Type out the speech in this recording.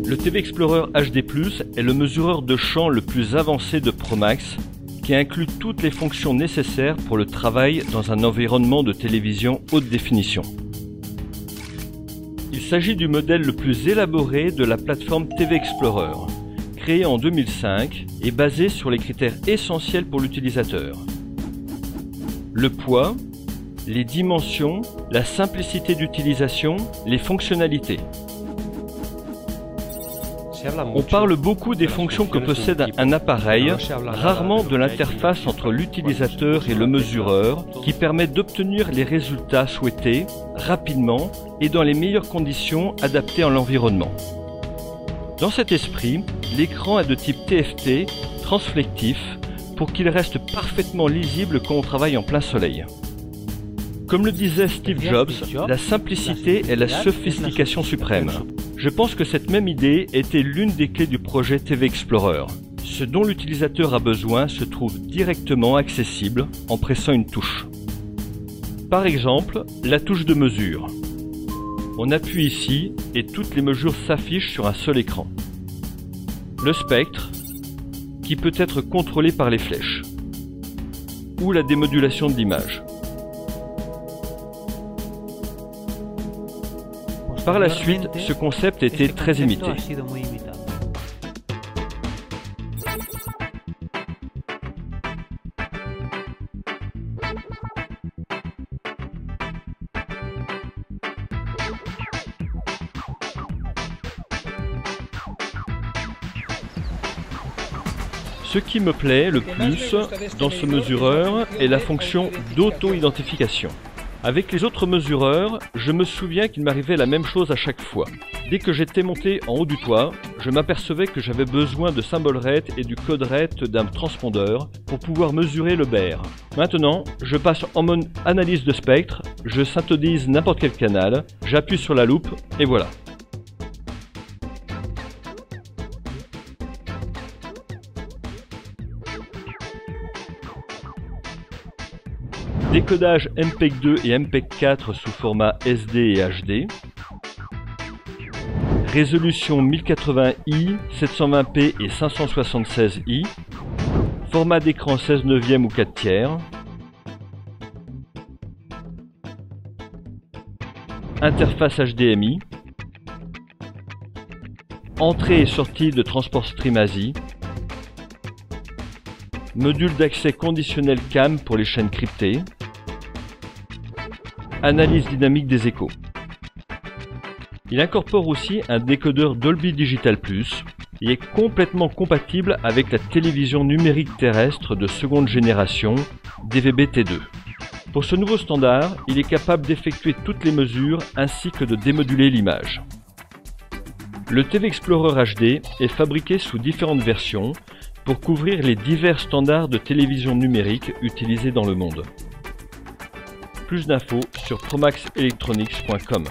Le TV Explorer HD+ est le mesureur de champ le plus avancé de Promax, qui inclut toutes les fonctions nécessaires pour le travail dans un environnement de télévision haute définition. Il s'agit du modèle le plus élaboré de la plateforme TV Explorer, créé en 2005 et basé sur les critères essentiels pour l'utilisateur. Le poids, les dimensions, la simplicité d'utilisation, les fonctionnalités. On parle beaucoup des fonctions que possède un appareil, rarement de l'interface entre l'utilisateur et le mesureur, qui permet d'obtenir les résultats souhaités rapidement et dans les meilleures conditions adaptées à l'environnement. Dans cet esprit, l'écran est de type TFT, transflectif, pour qu'il reste parfaitement lisible quand on travaille en plein soleil. Comme le disait Steve Jobs, la simplicité est la sophistication suprême. Je pense que cette même idée était l'une des clés du projet TV Explorer. Ce dont l'utilisateur a besoin se trouve directement accessible en pressant une touche. Par exemple, la touche de mesure. On appuie ici et toutes les mesures s'affichent sur un seul écran. Le spectre, qui peut être contrôlé par les flèches. Ou la démodulation de l'image. Par la suite, ce concept était très imité. Ce qui me plaît le plus dans ce mesureur est la fonction d'auto-identification. Avec les autres mesureurs, je me souviens qu'il m'arrivait la même chose à chaque fois. Dès que j'étais monté en haut du toit, je m'apercevais que j'avais besoin de symbole RET et du code RET d'un transpondeur pour pouvoir mesurer le BER. Maintenant, je passe en mode analyse de spectre, je synthétise n'importe quel canal, j'appuie sur la loupe et voilà. Décodage MPEG-2 et MPEG-4 sous format SD et HD. Résolution 1080i, 720p et 576i. Format d'écran 16/9 ou 4/3. Interface HDMI. Entrée et sortie de transport Stream ASI. Module d'accès conditionnel CAM pour les chaînes cryptées. Analyse dynamique des échos. Il incorpore aussi un décodeur Dolby Digital Plus et est complètement compatible avec la télévision numérique terrestre de seconde génération DVB-T2. Pour ce nouveau standard, il est capable d'effectuer toutes les mesures ainsi que de démoduler l'image. Le TV Explorer HD est fabriqué sous différentes versions pour couvrir les divers standards de télévision numérique utilisés dans le monde. Plus d'infos sur promaxelectronics.com.